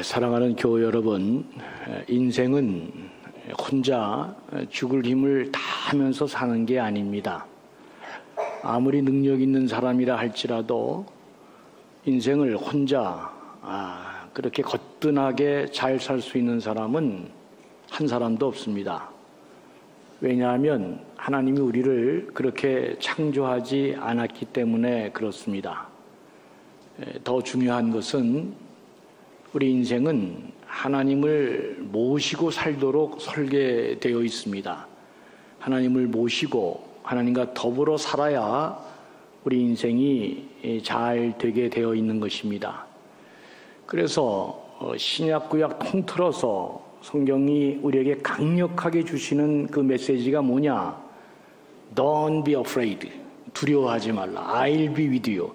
사랑하는 교회 여러분, 인생은 혼자 죽을 힘을 다하면서 사는 게 아닙니다. 아무리 능력 있는 사람이라 할지라도 인생을 혼자 그렇게 거뜬하게 잘 살 수 있는 사람은 한 사람도 없습니다. 왜냐하면 하나님이 우리를 그렇게 창조하지 않았기 때문에 그렇습니다. 더 중요한 것은 우리 인생은 하나님을 모시고 살도록 설계되어 있습니다. 하나님을 모시고 하나님과 더불어 살아야 우리 인생이 잘 되게 되어 있는 것입니다. 그래서 신약 구약 통틀어서 성경이 우리에게 강력하게 주시는 그 메시지가 뭐냐? Don't be afraid. 두려워하지 말라. I'll be with you.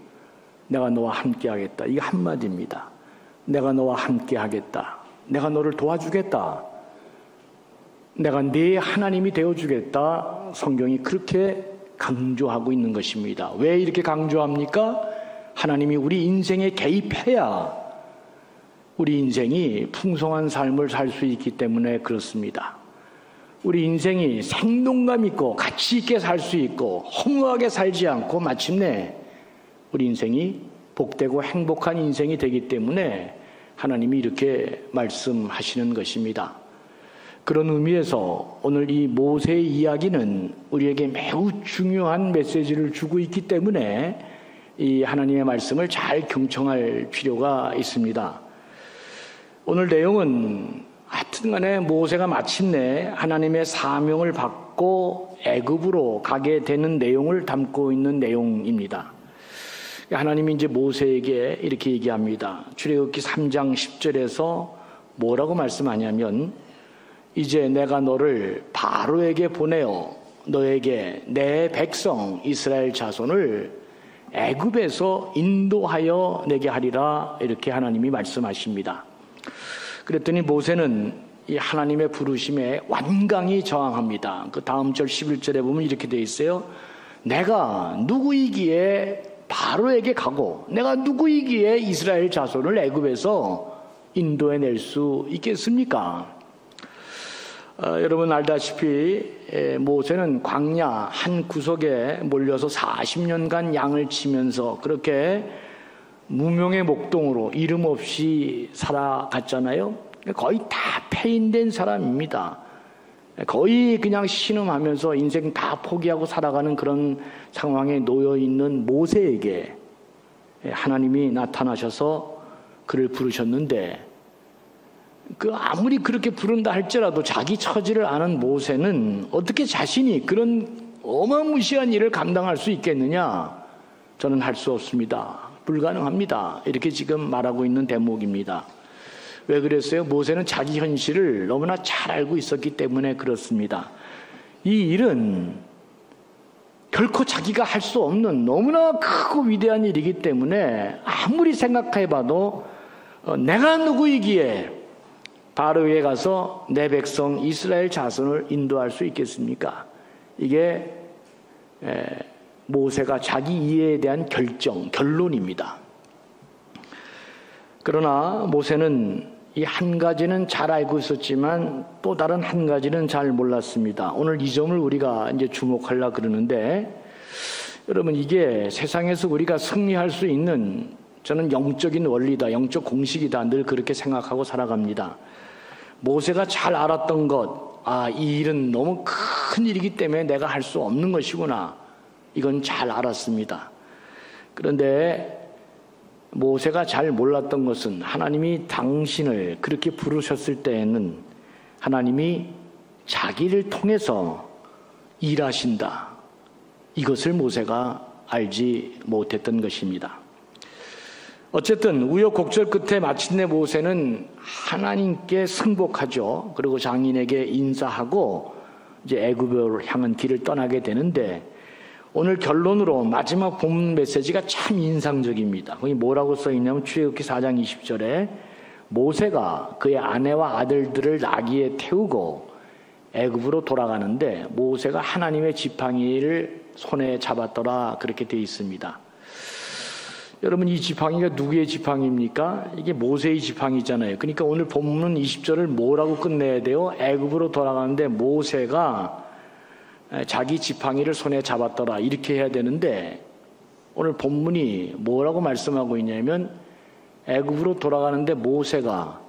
내가 너와 함께 하겠다. 이게 한마디입니다. 내가 너와 함께 하겠다. 내가 너를 도와주겠다. 내가 네 하나님이 되어주겠다. 성경이 그렇게 강조하고 있는 것입니다. 왜 이렇게 강조합니까? 하나님이 우리 인생에 개입해야 우리 인생이 풍성한 삶을 살 수 있기 때문에 그렇습니다. 우리 인생이 생동감 있고 가치 있게 살 수 있고 허무하게 살지 않고 마침내 우리 인생이 복되고 행복한 인생이 되기 때문에 하나님이 이렇게 말씀하시는 것입니다. 그런 의미에서 오늘 이 모세의 이야기는 우리에게 매우 중요한 메시지를 주고 있기 때문에 이 하나님의 말씀을 잘 경청할 필요가 있습니다. 오늘 내용은 하여튼간에 모세가 마침내 하나님의 사명을 받고 애굽으로 가게 되는 내용을 담고 있는 내용입니다. 하나님이 이제 모세에게 이렇게 얘기합니다. 출애굽기 3장 10절에서 뭐라고 말씀하냐면 이제 내가 너를 바로에게 보내어 너에게 내 백성 이스라엘 자손을 애굽에서 인도하여 내게 하리라 이렇게 하나님이 말씀하십니다. 그랬더니 모세는 이 하나님의 부르심에 완강히 저항합니다. 그 다음 절 11절에 보면 이렇게 되어 있어요. 내가 누구이기에 바로에게 가고 내가 누구이기에 이스라엘 자손을 애굽에서 인도해낼 수 있겠습니까? 여러분 알다시피 모세는 광야 한 구석에 몰려서 40년간 양을 치면서 그렇게 무명의 목동으로 이름 없이 살아갔잖아요. 거의 다 폐인된 사람입니다. 거의 그냥 신음하면서 인생 다 포기하고 살아가는 그런 상황에 놓여 있는 모세에게 하나님이 나타나셔서 그를 부르셨는데 그 아무리 그렇게 부른다 할지라도 자기 처지를 아는 모세는 어떻게 자신이 그런 어마무시한 일을 감당할 수 있겠느냐? 저는 할 수 없습니다. 불가능합니다. 이렇게 지금 말하고 있는 대목입니다. 왜 그랬어요? 모세는 자기 현실을 너무나 잘 알고 있었기 때문에 그렇습니다. 이 일은 결코 자기가 할 수 없는 너무나 크고 위대한 일이기 때문에 아무리 생각해봐도 내가 누구이기에 바로에 가서 내 백성 이스라엘 자손을 인도할 수 있겠습니까? 이게 모세가 자기 이해에 대한 결론입니다. 그러나 모세는 이 한 가지는 잘 알고 있었지만 또 다른 한 가지는 잘 몰랐습니다. 오늘 이 점을 우리가 이제 주목하려고 그러는데 여러분 이게 세상에서 우리가 승리할 수 있는 저는 영적인 원리다, 영적 공식이다 늘 그렇게 생각하고 살아갑니다. 모세가 잘 알았던 것, 이 일은 너무 큰 일이기 때문에 내가 할 수 없는 것이구나. 이건 잘 알았습니다. 그런데 모세가 잘 몰랐던 것은 하나님이 당신을 그렇게 부르셨을 때에는 하나님이 자기를 통해서 일하신다. 이것을 모세가 알지 못했던 것입니다. 어쨌든 우여곡절 끝에 마침내 모세는 하나님께 승복하죠. 그리고 장인에게 인사하고 이제 애굽으로 향한 길을 떠나게 되는데 오늘 결론으로 마지막 본문 메시지가 참 인상적입니다. 거기 뭐라고 써있냐면 출애굽기 4장 20절에 모세가 그의 아내와 아들들을 나귀에 태우고 애굽으로 돌아가는데 모세가 하나님의 지팡이를 손에 잡았더라 그렇게 되어 있습니다. 여러분, 이 지팡이가 누구의 지팡이입니까? 이게 모세의 지팡이잖아요. 그러니까 오늘 본문 20절을 뭐라고 끝내야 돼요? 애굽으로 돌아가는데 모세가 자기 지팡이를 손에 잡았더라, 이렇게 해야 되는데, 오늘 본문이 뭐라고 말씀하고 있냐면 애굽으로 돌아가는데 모세가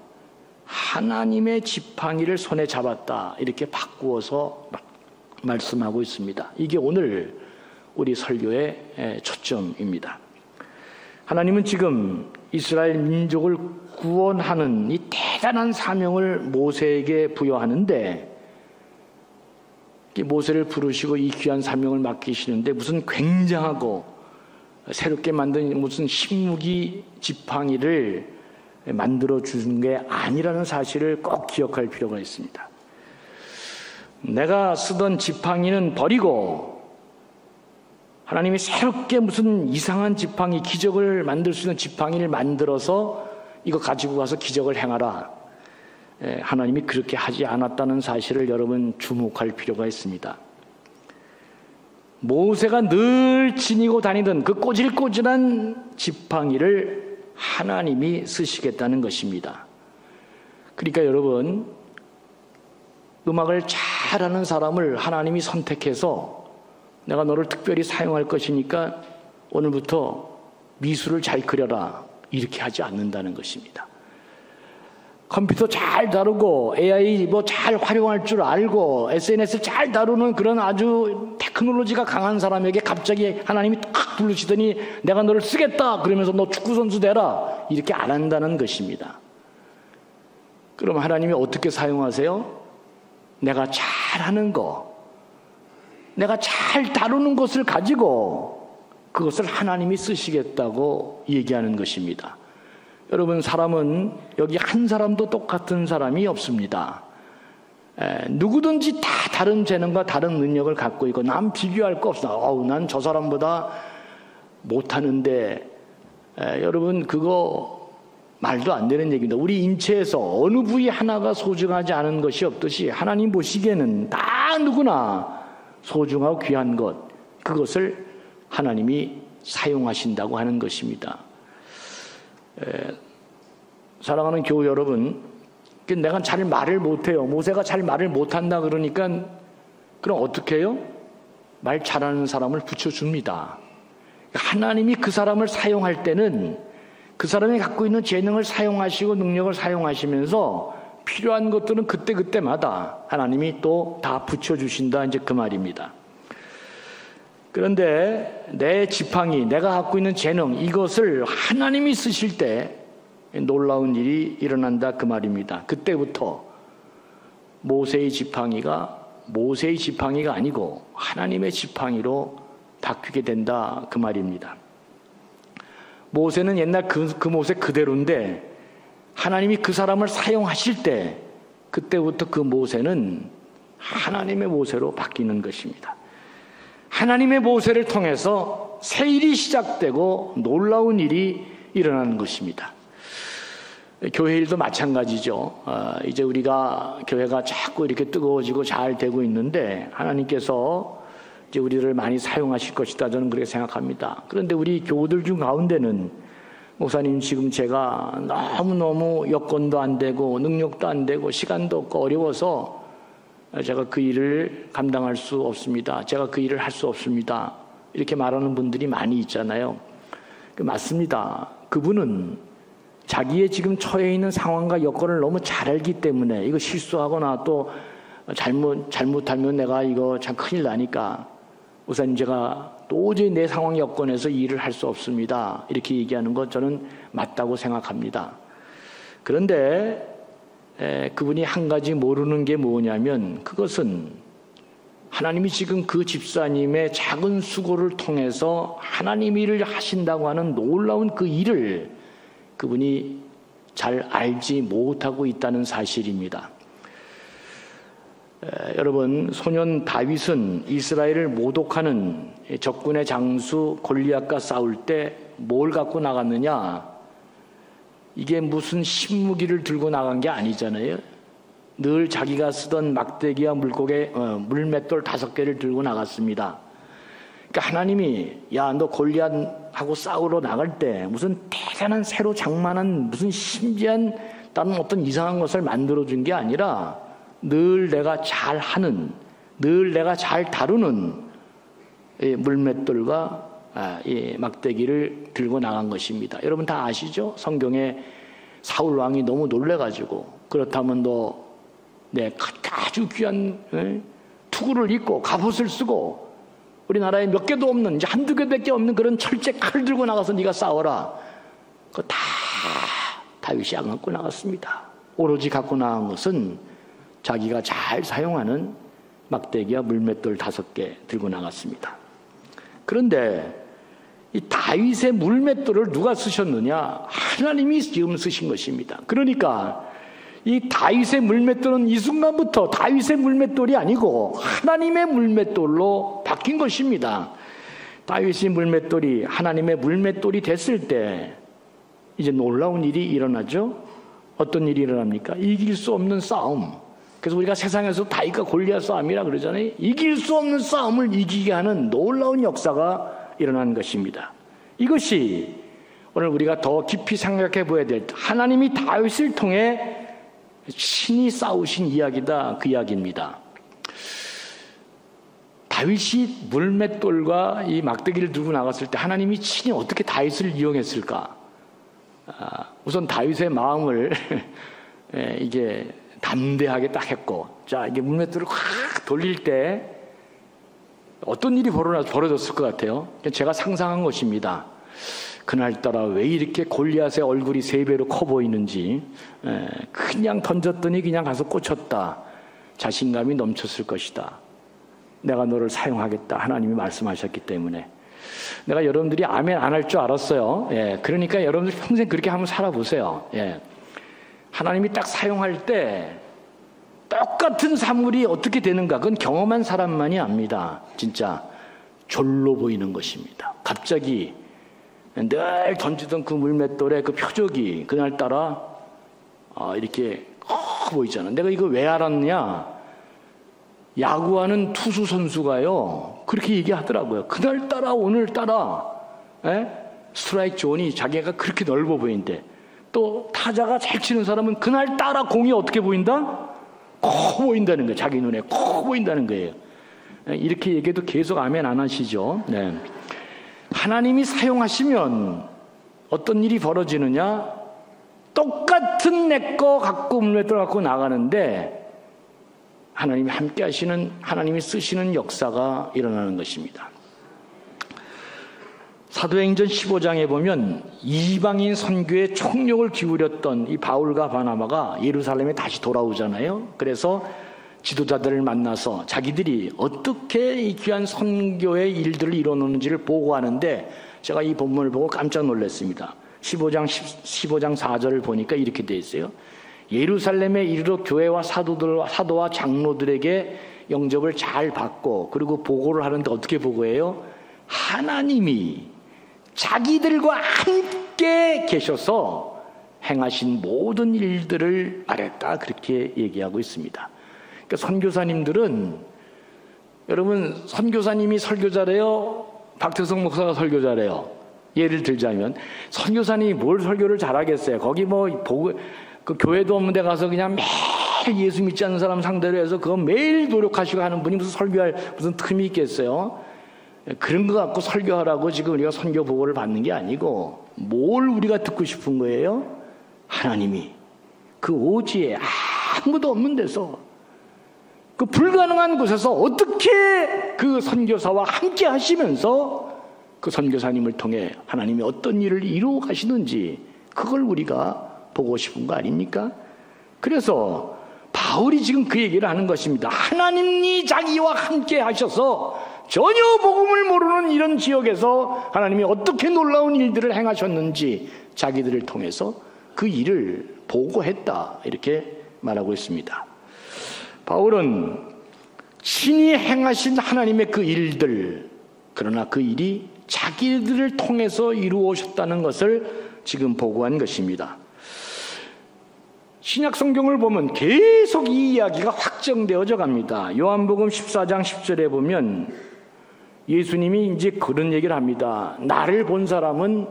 하나님의 지팡이를 손에 잡았다, 이렇게 바꾸어서 말씀하고 있습니다. 이게 오늘 우리 설교의 초점입니다. 하나님은 지금 이스라엘 민족을 구원하는 이 대단한 사명을 모세에게 부여하는데, 모세를 부르시고 이 귀한 사명을 맡기시는데 무슨 굉장하고 새롭게 만든 무슨 신무기 지팡이를 만들어 주는 게 아니라는 사실을 꼭 기억할 필요가 있습니다. 내가 쓰던 지팡이는 버리고 하나님이 새롭게 무슨 이상한 지팡이, 기적을 만들 수 있는 지팡이를 만들어서 이거 가지고 가서 기적을 행하라, 하나님이 그렇게 하지 않았다는 사실을 여러분 주목할 필요가 있습니다. 모세가 늘 지니고 다니던 그 꼬질꼬질한 지팡이를 하나님이 쓰시겠다는 것입니다. 그러니까 여러분, 음악을 잘하는 사람을 하나님이 선택해서 내가 너를 특별히 사용할 것이니까 오늘부터 미술을 잘 그려라, 이렇게 하지 않는다는 것입니다. 컴퓨터 잘 다루고 AI 잘 활용할 줄 알고 SNS 잘 다루는 그런 아주 테크놀로지가 강한 사람에게 갑자기 하나님이 탁 부르시더니 내가 너를 쓰겠다 그러면서 너 축구선수 되라, 이렇게 안 한다는 것입니다. 그럼 하나님이 어떻게 사용하세요? 내가 잘하는 거, 내가 잘 다루는 것을 가지고 그것을 하나님이 쓰시겠다고 얘기하는 것입니다. 여러분, 사람은 여기 한 사람도 똑같은 사람이 없습니다. 누구든지 다 다른 재능과 다른 능력을 갖고 있고 남 비교할 거 없어. 난 저 사람보다 못하는데, 여러분, 그거 말도 안 되는 얘기입니다. 우리 인체에서 어느 부위 하나가 소중하지 않은 것이 없듯이 하나님 보시기에는 다 누구나 소중하고 귀한 것, 그것을 하나님이 사용하신다고 하는 것입니다. 사랑하는 교우 여러분, 내가 잘 말을 못해요. 모세가 잘 말을 못한다 그러니까 그럼 어떻게 해요? 말 잘하는 사람을 붙여줍니다. 하나님이 그 사람을 사용할 때는 그 사람이 갖고 있는 재능을 사용하시고 능력을 사용하시면서 필요한 것들은 그때그때마다 하나님이 또 다 붙여주신다, 이제 그 말입니다. 그런데 내 지팡이, 내가 갖고 있는 재능, 이것을 하나님이 쓰실 때 놀라운 일이 일어난다, 그 말입니다. 그때부터 모세의 지팡이가 아니고 하나님의 지팡이로 바뀌게 된다, 그 말입니다. 모세는 옛날 그 모세 그대로인데 하나님이 그 사람을 사용하실 때 그때부터 그 모세는 하나님의 모세로 바뀌는 것입니다. 하나님의 모세를 통해서 새 일이 시작되고 놀라운 일이 일어나는 것입니다. 교회 일도 마찬가지죠. 이제 우리가 교회가 자꾸 이렇게 뜨거워지고 잘 되고 있는데 하나님께서 이제 우리를 많이 사용하실 것이다, 저는 그렇게 생각합니다. 그런데 우리 교우들 중 가운데는 목사님, 지금 제가 너무너무 여건도 안 되고 능력도 안 되고 시간도 없고 어려워서 제가 그 일을 감당할 수 없습니다, 제가 그 일을 할 수 없습니다, 이렇게 말하는 분들이 많이 있잖아요. 맞습니다. 그분은 자기의 지금 처해 있는 상황과 여건을 너무 잘 알기 때문에 이거 실수하거나 또 잘못하면 내가 이거 참 큰일 나니까 우선 제가 도저히 내 상황 여건에서 이 일을 할 수 없습니다, 이렇게 얘기하는 것 저는 맞다고 생각합니다. 그런데 그분이 한 가지 모르는 게 뭐냐면, 그것은 하나님이 지금 그 집사님의 작은 수고를 통해서 하나님 일을 하신다고 하는 놀라운 그 일을 그분이 잘 알지 못하고 있다는 사실입니다. 여러분, 소년 다윗은 이스라엘을 모독하는 적군의 장수 골리앗과 싸울 때 뭘 갖고 나갔느냐? 이게 무슨 신무기를 들고 나간 게 아니잖아요. 늘 자기가 쓰던 막대기와 물고기, 물맷돌 5개를 들고 나갔습니다. 그러니까 하나님이 야, 너 골리앗하고 싸우러 나갈 때 무슨 대단한 새로 장만한 무슨 신비한 다른 어떤 이상한 것을 만들어준 게 아니라 늘 내가 잘하는, 늘 내가 잘 다루는 물맷돌과 막대기를 들고 나간 것입니다. 여러분 다 아시죠? 성경에 사울 왕이 너무 놀래가지고 그렇다면 너 내 아주 귀한 투구를 입고 갑옷을 쓰고 우리나라에 몇 개도 없는 이제 한두 개밖에 없는 그런 철제 칼을 들고 나가서 네가 싸워라. 그거 다 다윗이 안 갖고 나갔습니다. 오로지 갖고 나간 것은 자기가 잘 사용하는 막대기와 물맷돌 5개 들고 나갔습니다. 그런데 이 다윗의 물맷돌을 누가 쓰셨느냐? 하나님이 지금 쓰신 것입니다. 그러니까 이 다윗의 물맷돌은 이 순간부터 다윗의 물맷돌이 아니고 하나님의 물맷돌로 바뀐 것입니다. 다윗의 물맷돌이 하나님의 물맷돌이 됐을 때 이제 놀라운 일이 일어나죠. 어떤 일이 일어납니까? 이길 수 없는 싸움. 그래서 우리가 세상에서 다윗과 골리앗 싸움이라 그러잖아요. 이길 수 없는 싸움을 이기게 하는 놀라운 역사가 일어난 것입니다. 이것이 오늘 우리가 더 깊이 생각해 봐야 될 하나님이 다윗을 통해 친히 싸우신 이야기다, 그 이야기입니다. 다윗이 물맷돌과 이 막대기를 들고 나갔을 때 하나님이 친히 어떻게 다윗을 이용했을까? 우선 다윗의 마음을 이게 담대하게 딱 했고, 자, 이게 물맷돌을 확 돌릴 때 어떤 일이 벌어졌을 것 같아요? 제가 상상한 것입니다. 그날따라 왜 이렇게 골리앗의 얼굴이 3배로 커 보이는지 그냥 던졌더니 그냥 가서 꽂혔다. 자신감이 넘쳤을 것이다. 내가 너를 사용하겠다. 하나님이 말씀하셨기 때문에. 내가 여러분들이 아멘 안 할 줄 알았어요. 그러니까 여러분들 평생 그렇게 한번 살아보세요. 하나님이 딱 사용할 때 똑같은 사물이 어떻게 되는가, 그건 경험한 사람만이 압니다. 진짜 졸로 보이는 것입니다. 갑자기 늘 던지던 그 물맷돌의 그 표적이 그날따라 이렇게 보이잖아. 내가 이거 왜 알았냐? 야구하는 투수 선수가요 그렇게 얘기하더라고요. 그날따라 오늘따라 스트라이크 존이 자기가 그렇게 넓어 보이는데, 또 타자가 잘 치는 사람은 그날따라 공이 어떻게 보인다? 커 보인다는 거예요. 자기 눈에 커 보인다는 거예요. 이렇게 얘기해도 계속 아멘 안 하시죠? 하나님이 사용하시면 어떤 일이 벌어지느냐? 똑같은 내 거 갖고 물맷돌 갖고 나가는데 하나님이 함께 하시는, 하나님이 쓰시는 역사가 일어나는 것입니다. 사도행전 15장에 보면 이방인 선교에 총력을 기울였던 이 바울과 바나바가 예루살렘에 다시 돌아오잖아요. 그래서 지도자들을 만나서 자기들이 어떻게 이 귀한 선교의 일들을 이뤄놓는지를 보고하는데, 제가 이 본문을 보고 깜짝 놀랐습니다. 15장 4절을 보니까 이렇게 되어 있어요. 예루살렘에 이르러 교회와 사도와 장로들에게 영접을 잘 받고, 그리고 보고를 하는데 어떻게 보고해요? 하나님이 자기들과 함께 계셔서 행하신 모든 일들을 말했다, 그렇게 얘기하고 있습니다. 그러니까 선교사님들은, 여러분 선교사님이 설교자래요? 박태성 목사가 설교자래요? 예를 들자면 선교사님이 뭘 설교를 잘하겠어요? 거기 그 교회도 없는 데 가서 그냥 매일 예수 믿지 않는 사람 상대로 해서 그거 매일 노력하시고 하는 분이 무슨 설교할 무슨 틈이 있겠어요? 그런 거 갖고 설교하라고 지금 우리가 선교 보고를 받는 게 아니고, 뭘 우리가 듣고 싶은 거예요? 하나님이 그 오지에 아무도 없는 데서, 그 불가능한 곳에서 어떻게 그 선교사와 함께 하시면서 그 선교사님을 통해 하나님이 어떤 일을 이루어 가시는지, 그걸 우리가 보고 싶은 거 아닙니까? 그래서 바울이 지금 그 얘기를 하는 것입니다. 하나님이 자기와 함께 하셔서 전혀 복음을 모르는 이런 지역에서 하나님이 어떻게 놀라운 일들을 행하셨는지 자기들을 통해서 그 일을 보고했다, 이렇게 말하고 있습니다. 바울은 친히 행하신 하나님의 그 일들, 그러나 그 일이 자기들을 통해서 이루어졌다는 것을 지금 보고한 것입니다. 신약 성경을 보면 계속 이 이야기가 확정되어져 갑니다. 요한복음 14장 10절에 보면 예수님이 이제 그런 얘기를 합니다. 나를 본 사람은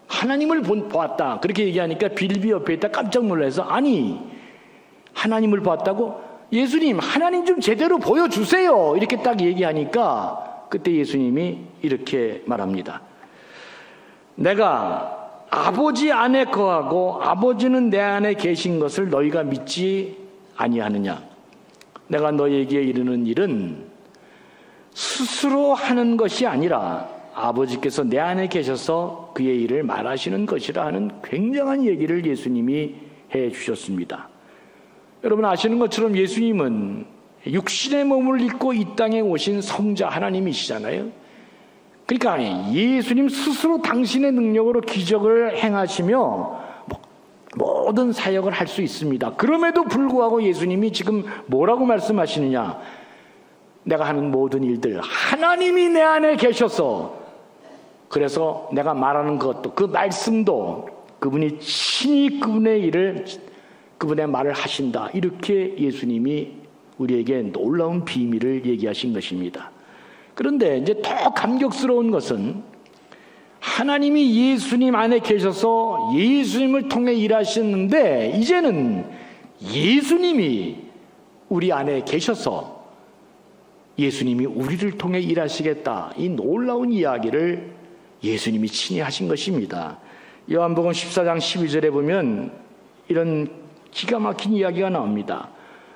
하나님을 보았다. 그렇게 얘기하니까 빌립이 옆에 있다 깜짝 놀라서 아니 하나님을 봤다고? 예수님 하나님 좀 제대로 보여주세요. 이렇게 딱 얘기하니까 그때 예수님이 이렇게 말합니다. 내가 아버지 안에 거하고 아버지는 내 안에 계신 것을 너희가 믿지 아니하느냐. 내가 너희에게 이르는 일은 스스로 하는 것이 아니라 아버지께서 내 안에 계셔서 그의 일을 말하시는 것이라 하는 굉장한 얘기를 예수님이 해 주셨습니다. 여러분 아시는 것처럼 예수님은 육신의 몸을 입고 이 땅에 오신 성자 하나님이시잖아요. 그러니까 예수님 스스로 당신의 능력으로 기적을 행하시며 모든 사역을 할 수 있습니다. 그럼에도 불구하고 예수님이 지금 뭐라고 말씀하시느냐. 내가 하는 모든 일들 하나님이 내 안에 계셔서 그래서 내가 말하는 것도 그 말씀도 그분이 친히 그분의 일을 그분의 말을 하신다. 이렇게 예수님이 우리에게 놀라운 비밀을 얘기하신 것입니다. 그런데 이제 더 감격스러운 것은 하나님이 예수님 안에 계셔서 예수님을 통해 일하셨는데 이제는 예수님이 우리 안에 계셔서 예수님이 우리를 통해 일하시겠다. 이 놀라운 이야기를 예수님이 친히 하신 것입니다. 요한복음 14장 12절에 보면 이런 기가 막힌 이야기가 나옵니다.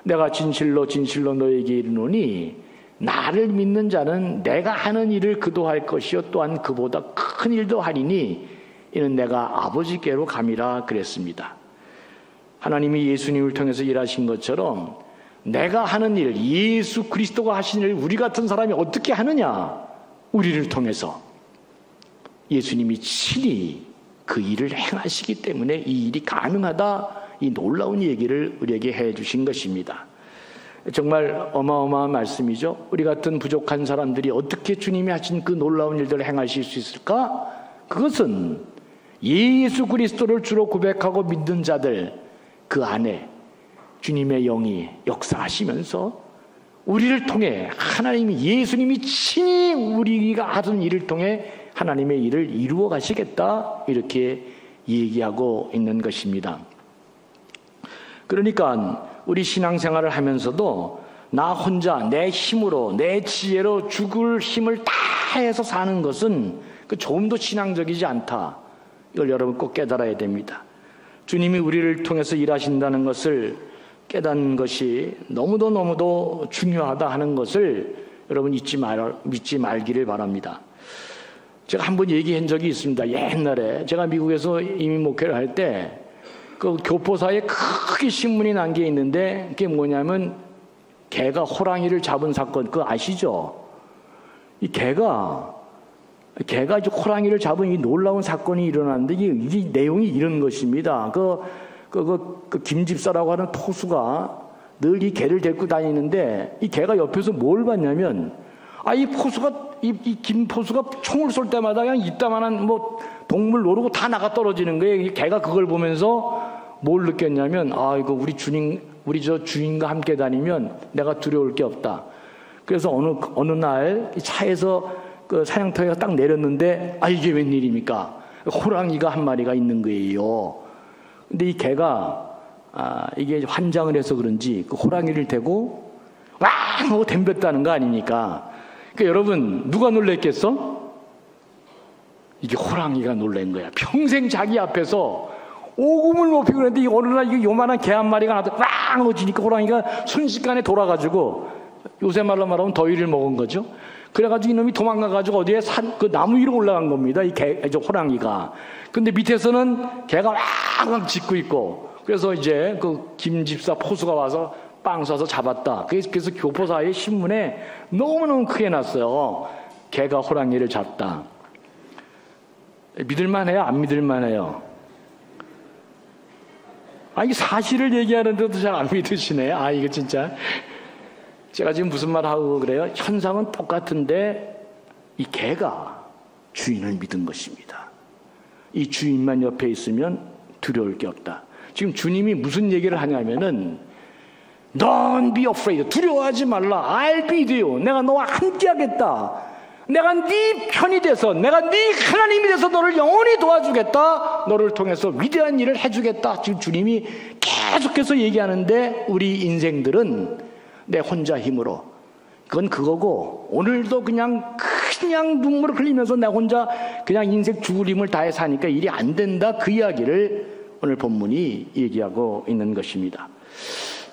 내가 진실로 진실로 너에게 이르노니 나를 믿는 자는 내가 하는 일을 그도 할 것이요 또한 그보다 큰 일도 하리니 이는 내가 아버지께로 감이라 그랬습니다. 하나님이 예수님을 통해서 일하신 것처럼 내가 하는 일, 예수 그리스도가 하신 일 우리 같은 사람이 어떻게 하느냐? 우리를 통해서 예수님이 친히 그 일을 행하시기 때문에 이 일이 가능하다. 이 놀라운 얘기를 우리에게 해 주신 것입니다. 정말 어마어마한 말씀이죠. 우리 같은 부족한 사람들이 어떻게 주님이 하신 그 놀라운 일들을 행하실 수 있을까? 그것은 예수 그리스도를 주로 고백하고 믿는 자들 그 안에 주님의 영이 역사하시면서 우리를 통해 하나님이 예수님이 친히 우리가 하던 일을 통해 하나님의 일을 이루어 가시겠다 이렇게 얘기하고 있는 것입니다. 그러니까 우리 신앙생활을 하면서도 나 혼자 내 힘으로 내 지혜로 죽을 힘을 다해서 사는 것은 조금도 신앙적이지 않다. 이걸 여러분 꼭 깨달아야 됩니다. 주님이 우리를 통해서 일하신다는 것을 깨닫는 것이 너무도 중요하다 하는 것을 여러분 믿지 말기를 바랍니다. 제가 한번 얘기한 적이 있습니다. 옛날에 제가 미국에서 이민 목회를 할 때 그 교포사에 크게 신문이 난 게 있는데 그게 뭐냐면 개가 호랑이를 잡은 사건 그거 아시죠? 이 개가 이제 호랑이를 잡은 이 놀라운 사건이 일어났는데 이 내용이 이런 것입니다. 그 김집사라고 하는 포수가 늘 이 개를 데리고 다니는데 이 개가 옆에서 뭘 봤냐면 이 포수가 이 김포수가 총을 쏠 때마다 그냥 이따만한 동물 노르고 다 나가 떨어지는 거예요. 이 개가 그걸 보면서 뭘 느꼈냐면 이거 우리 저 주인과 함께 다니면 내가 두려울 게 없다. 그래서 어느 날 차에서 그 사냥터에 딱 내렸는데 이게 웬일입니까? 호랑이가 한 마리가 있는 거예요. 근데 이 개가 이게 환장을 해서 그런지 그 호랑이를 대고 왕 하고 덤볐다는 거 아닙니까? 그러니까 여러분 누가 놀랬겠어? 이게 호랑이가 놀란 거야. 평생 자기 앞에서 오금을 높이고 그랬는데 어느 날 이게 요만한 개 한 마리가 나도 빵 어지니까 호랑이가 순식간에 돌아가지고 요새 말로 말하면 더위를 먹은 거죠. 그래가지고 이놈이 도망가가지고 어디에 그 나무 위로 올라간 겁니다. 저 호랑이가. 근데 밑에서는 개가 왕왕 짖고 있고 그래서 이제 그 김집사 포수가 와서 빵 쏴서 잡았다. 그래서 교포사의 신문에 너무너무 크게 났어요. 개가 호랑이를 잡다. 믿을만해요? 안 믿을만해요? 이 사실을 얘기하는데도 잘 안 믿으시네. 이거 진짜. 제가 지금 무슨 말 하고 그래요? 현상은 똑같은데 이 개가 주인을 믿은 것입니다. 이 주인만 옆에 있으면 두려울 게 없다. 지금 주님이 무슨 얘기를 하냐면은 Don't be afraid. 두려워하지 말라. I'll be with you. 내가 너와 함께 하겠다. 내가 네 편이 돼서, 내가 네 하나님이 돼서 너를 영원히 도와주겠다, 너를 통해서 위대한 일을 해주겠다. 지금 주님이 계속해서 얘기하는데 우리 인생들은 내 혼자 힘으로, 그건 그거고, 오늘도 그냥 눈물을 흘리면서 내 혼자 그냥 인생 죽을 힘을 다해 사니까 일이 안 된다, 그 이야기를 오늘 본문이 얘기하고 있는 것입니다.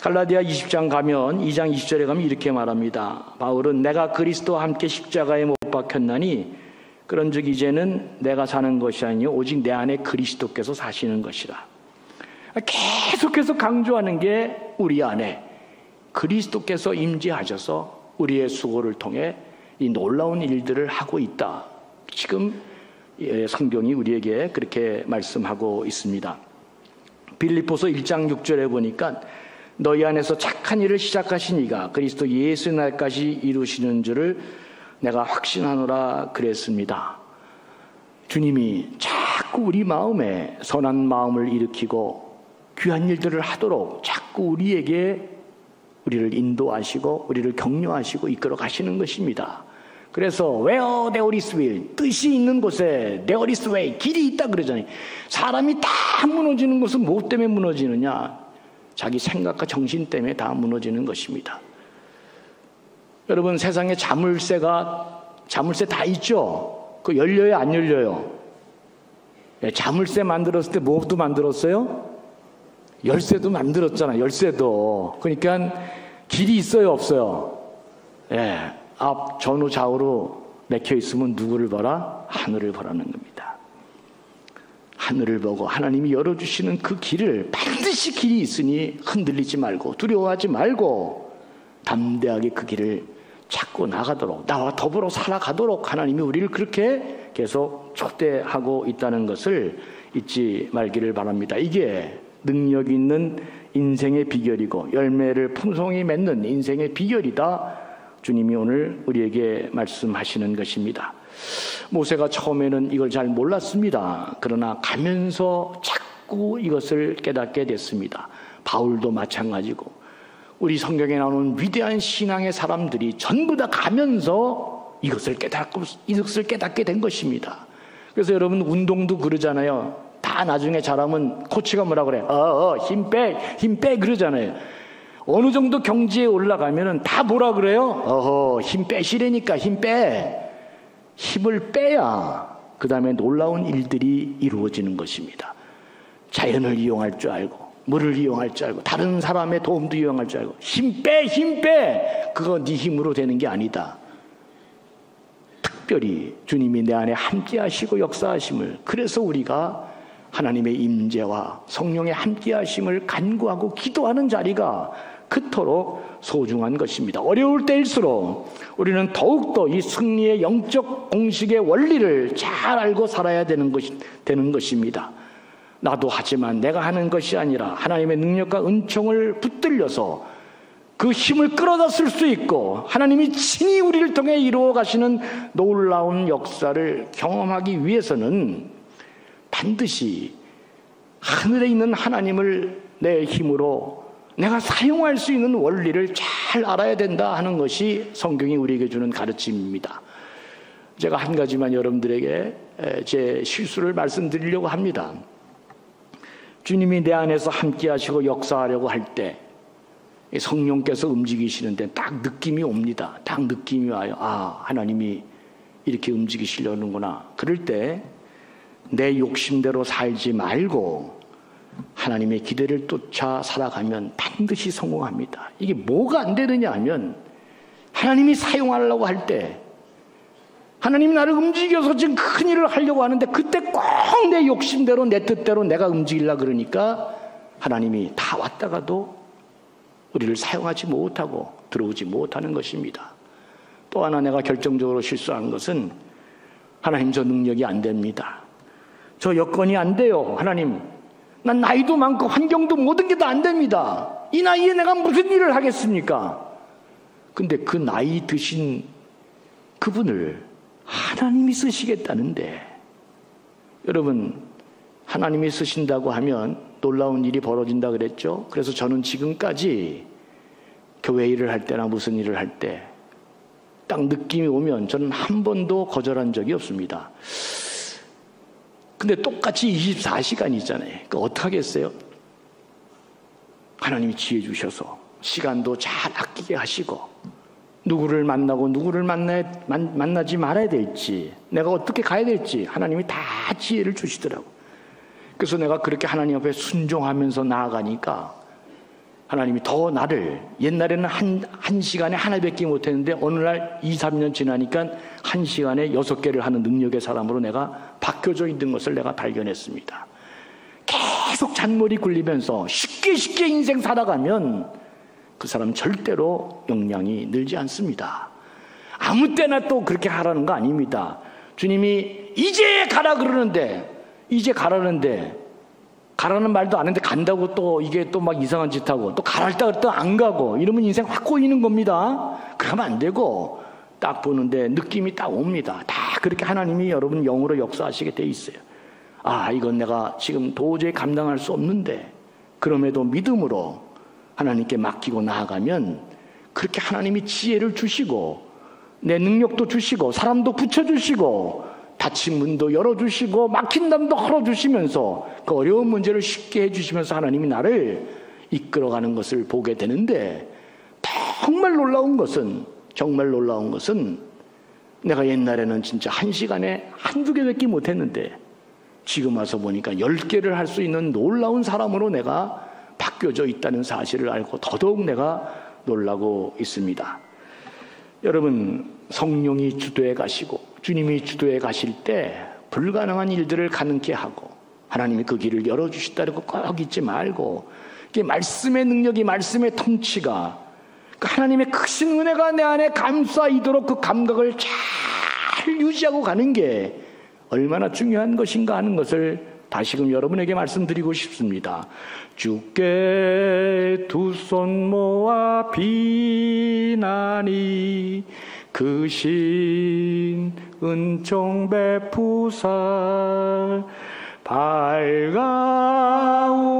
갈라디아 20장 가면, 2장 20절에 가면 이렇게 말합니다. 바울은 내가 그리스도와 함께 십자가에 못 박혔나니 그런즉 이제는 내가 사는 것이 아니요 오직 내 안에 그리스도께서 사시는 것이라. 계속해서 강조하는 게 우리 안에 그리스도께서 임재하셔서 우리의 수고를 통해 이 놀라운 일들을 하고 있다. 지금 성경이 우리에게 그렇게 말씀하고 있습니다. 빌립보서 1장 6절에 보니까 너희 안에서 착한 일을 시작하신 이가 그리스도 예수 날까지 이루시는 줄을 내가 확신하노라 그랬습니다. 주님이 자꾸 우리 마음에 선한 마음을 일으키고 귀한 일들을 하도록 자꾸 우리를 인도하시고 우리를 격려하시고 이끌어 가시는 것입니다. 그래서 where there is will, 뜻이 있는 곳에 there is way, 길이 있다 그러잖아요. 사람이 다 무너지는 것은 무엇 때문에 무너지느냐? 자기 생각과 정신 때문에 다 무너지는 것입니다. 여러분, 세상에 자물쇠 다 있죠? 그거 열려요, 안 열려요? 자물쇠 만들었을 때 뭐도 만들었어요? 열쇠도 만들었잖아요. 열쇠도. 그러니까 길이 있어요, 없어요? 앞, 전후, 좌우로 맥혀 있으면 누구를 보라? 하늘을 보라는 겁니다. 하늘을 보고 하나님이 열어주시는 그 길을, 반드시 길이 있으니 흔들리지 말고 두려워하지 말고 담대하게 그 길을 찾고 나가도록, 나와 더불어 살아가도록 하나님이 우리를 그렇게 계속 초대하고 있다는 것을 잊지 말기를 바랍니다. 이게 능력 있는 인생의 비결이고 열매를 풍성히 맺는 인생의 비결이다. 주님이 오늘 우리에게 말씀하시는 것입니다. 모세가 처음에는 이걸 잘 몰랐습니다. 그러나 가면서 자꾸 이것을 깨닫게 됐습니다. 바울도 마찬가지고 우리 성경에 나오는 위대한 신앙의 사람들이 전부 다 가면서 이것을 깨닫게 된 것입니다. 그래서 여러분, 운동도 그러잖아요. 다 나중에 잘하면 코치가 뭐라 그래? 힘 빼 그러잖아요. 어느 정도 경지에 올라가면은 다 뭐라 그래요? 힘 빼시라니까, 힘 빼. 힘을 빼야 그 다음에 놀라운 일들이 이루어지는 것입니다. 자연을 이용할 줄 알고, 물을 이용할 줄 알고, 다른 사람의 도움도 이용할 줄 알고, 힘 빼. 그거 네 힘으로 되는 게 아니다. 특별히 주님이 내 안에 함께 하시고 역사하심을, 그래서 우리가 하나님의 임재와 성령의 함께 하심을 간구하고 기도하는 자리가 그토록 소중한 것입니다. 어려울 때일수록 우리는 더욱더 이 승리의 영적 공식의 원리를 잘 알고 살아야 되는 것입니다. 나도 하지만 내가 하는 것이 아니라 하나님의 능력과 은총을 붙들려서 그 힘을 끌어다 쓸 수 있고 하나님이 친히 우리를 통해 이루어 가시는 놀라운 역사를 경험하기 위해서는 반드시 하늘에 있는 하나님을 내 힘으로 내가 사용할 수 있는 원리를 잘 알아야 된다 하는 것이 성경이 우리에게 주는 가르침입니다. 제가 한 가지만 여러분들에게 제 실수를 말씀드리려고 합니다. 주님이 내 안에서 함께 하시고 역사하려고 할 때 성령께서 움직이시는데 딱 느낌이 옵니다. 딱 느낌이 와요. 하나님이 이렇게 움직이시려는구나. 그럴 때 내 욕심대로 살지 말고 하나님의 기대를 쫓아 살아가면 반드시 성공합니다. 이게 뭐가 안 되느냐 하면 하나님이 사용하려고 할 때 하나님이 나를 움직여서 지금 큰 일을 하려고 하는데 그때 꼭 내 욕심대로 내 뜻대로 내가 움직이려고 그러니까 하나님이 다 왔다가도 우리를 사용하지 못하고 들어오지 못하는 것입니다. 또 하나 내가 결정적으로 실수한 것은 하나님 저 능력이 안 됩니다. 저 여건이 안 돼요. 하나님, 난 나이도 많고 환경도 모든 게 다 안 됩니다. 이 나이에 내가 무슨 일을 하겠습니까? 근데 그 나이 드신 그분을 하나님이 쓰시겠다는데, 여러분, 하나님이 쓰신다고 하면 놀라운 일이 벌어진다 그랬죠? 그래서 저는 지금까지 교회 일을 할 때나 무슨 일을 할 때 딱 느낌이 오면 저는 한 번도 거절한 적이 없습니다. 근데 똑같이 24시간이잖아요. 그러니까 어떡하겠어요? 하나님이 지혜 주셔서 시간도 잘 아끼게 하시고 누구를 만나고 누구를 만나지 말아야 될지, 내가 어떻게 가야 될지 하나님이 다 지혜를 주시더라고. 그래서 내가 그렇게 하나님 앞에 순종하면서 나아가니까 하나님이 더 나를, 옛날에는 한 시간에 하나밖에 못했는데 어느 날 2, 3년 지나니까 한 시간에 6개를 하는 능력의 사람으로 내가 바뀌어져 있는 것을 내가 발견했습니다. 계속 잔머리 굴리면서 쉽게 인생 살아가면 그 사람 절대로 역량이 늘지 않습니다. 아무 때나 또 그렇게 하라는 거 아닙니다. 주님이 이제 가라 그러는데, 이제 가라는데 가라는 말도 안 했는데 간다고 또 이게 또 막 이상한 짓 하고, 또 가라 했다 그랬다 안 가고 이러면 인생 확 꼬이는 겁니다. 그러면 안 되고 딱 보는데 느낌이 딱 옵니다. 다 그렇게 하나님이 여러분 영으로 역사하시게 돼 있어요. 아, 이건 내가 지금 도저히 감당할 수 없는데 그럼에도 믿음으로 하나님께 맡기고 나아가면 그렇게 하나님이 지혜를 주시고 내 능력도 주시고 사람도 붙여주시고 닫힌 문도 열어주시고 막힌 담도 헐어주시면서 그 어려운 문제를 쉽게 해주시면서 하나님이 나를 이끌어가는 것을 보게 되는데, 정말 놀라운 것은 내가 옛날에는 진짜 한 시간에 한두 개밖에 못했는데 지금 와서 보니까 10개를 할 수 있는 놀라운 사람으로 내가 바뀌어져 있다는 사실을 알고 더더욱 내가 놀라고 있습니다. 여러분, 성령이 주도해 가시고 주님이 주도해 가실 때 불가능한 일들을 가능케 하고 하나님이 그 길을 열어주시다고 꼭 잊지 말고, 말씀의 능력이, 말씀의 통치가, 하나님의 크신 은혜가 내 안에 감싸이도록 그 감각을 잘 유지하고 가는 게 얼마나 중요한 것인가 하는 것을 다시금 여러분에게 말씀드리고 싶습니다. 주께 두 손 모아 비나니 그 신 은총 베푸사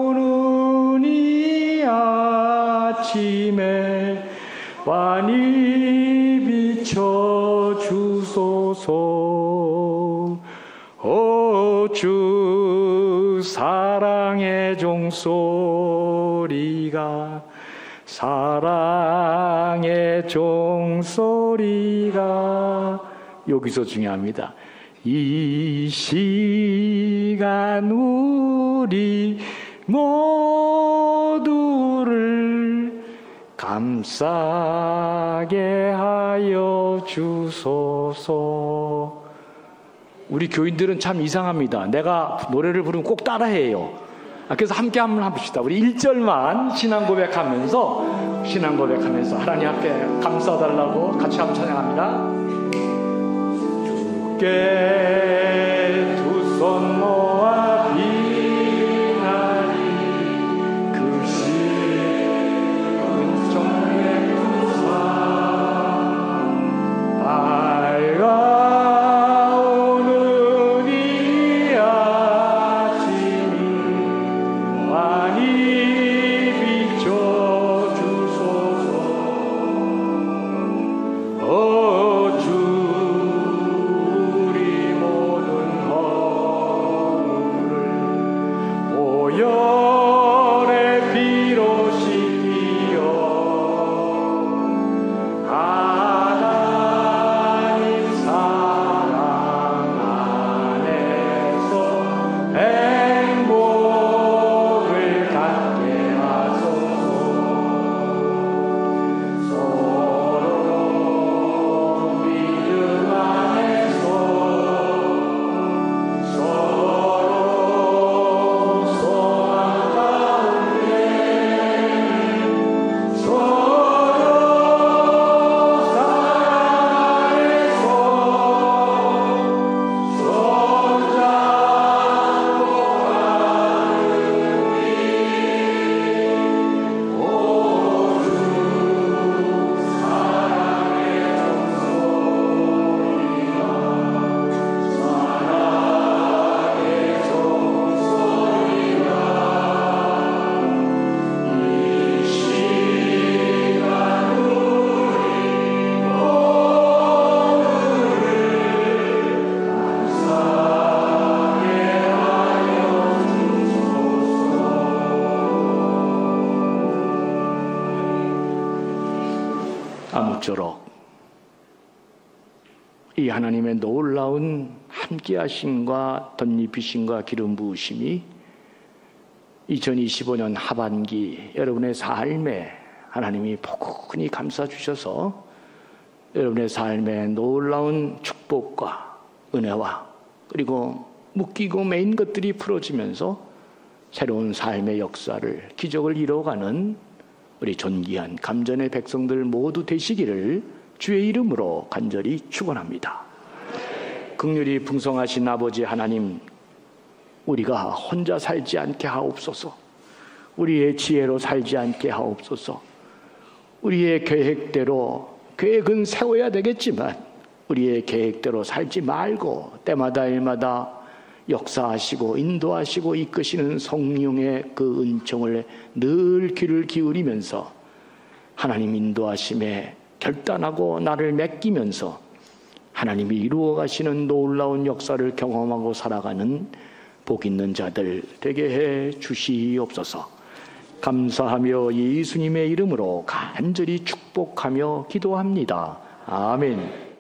밝아오는 이 아침에 환히 비춰주소서. 오 주 사랑의 종소리가, 사랑의 종소리가, 여기서 중요합니다. 이 시간 우리 모두를 감싸게 하여 주소서. 우리 교인들은 참 이상합니다. 내가 노래를 부르면 꼭 따라해요. 그래서 함께 한번 해봅시다. 우리 1절만 신앙 고백하면서 하나님 앞에 감싸달라고 같이 한번 찬양합니다. 주께 두 손 모아 비나니 그 신 은총 베푸사 밝아오는 이 아침이 환히 비춰주소서. 오 주 우리 모두 아무쪼록 이 하나님의 놀라운 함께하심과 덧입히심과 기름 부으심이 2025년 하반기 여러분의 삶에 하나님이 포근히 감싸주셔서 여러분의 삶에 놀라운 축복과 은혜와 그리고 묶이고 매인 것들이 풀어지면서 새로운 삶의 역사를 기적을 이뤄가는 우리 존귀한 감전의 백성들 모두 되시기를 주의 이름으로 간절히 축원합니다. 긍휼이 풍성하신 아버지 하나님, 우리가 혼자 살지 않게 하옵소서. 우리의 지혜로 살지 않게 하옵소서. 우리의 계획은 세워야 되겠지만 우리의 계획대로 살지 말고 때마다 일마다 역사하시고 인도하시고 이끄시는 성령의 그 은총을 늘 귀를 기울이면서 하나님 인도하심에 결단하고 나를 맡기면서 하나님이 이루어 가시는 놀라운 역사를 경험하고 살아가는 복 있는 자들 되게 해 주시옵소서. 감사하며 예수님의 이름으로 간절히 축복하며 기도합니다. 아멘.